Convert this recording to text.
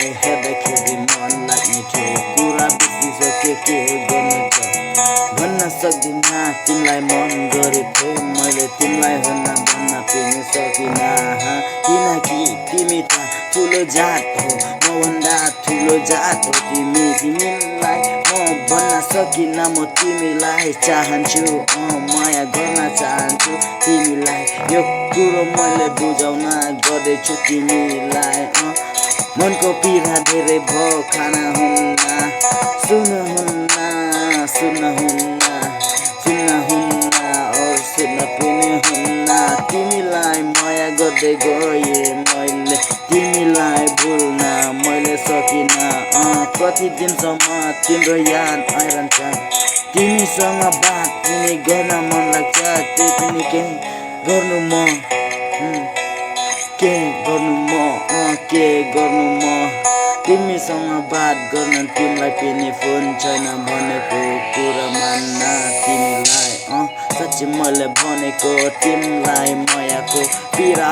हेर्दाखेरि मन लाग्ने थियो कुरा बिर्सिसके के गर्नु छ भन्न सक्दिनँ तिमीलाई मन गरेको मैले तिमीलाई भन्न पनि सकिनँ किनकि तिमी त ठुलो जात हो मभन्दा ठुलो जात हो तिमीलाई म भन्न सकिनँ म तिमीलाई चाहन्छु माया गर्न चाहन्छु तिमीलाई यो कुरो मैले बुझाउन गर्दैछु तिमीलाई मनको पीडा धेरै भयो खाना हुन्न सुन्न पनि हुन्न तिमीलाई माया गर्दै गएँ मैले तिमीलाई भुल्न मैले सकिनँ कति दिनसम्म तिम्रो याद आइरहन्छ तिमीसँग बात पनि गर्न मन लाग्छ त्यही पनि के गर्नु म तिमीसँग बात गर्न तिमीलाई पनि फोन छैन भनेको कुरा मान्न तिमीलाई साँच्चै मैले भनेको तिमीलाई मायाको पीडा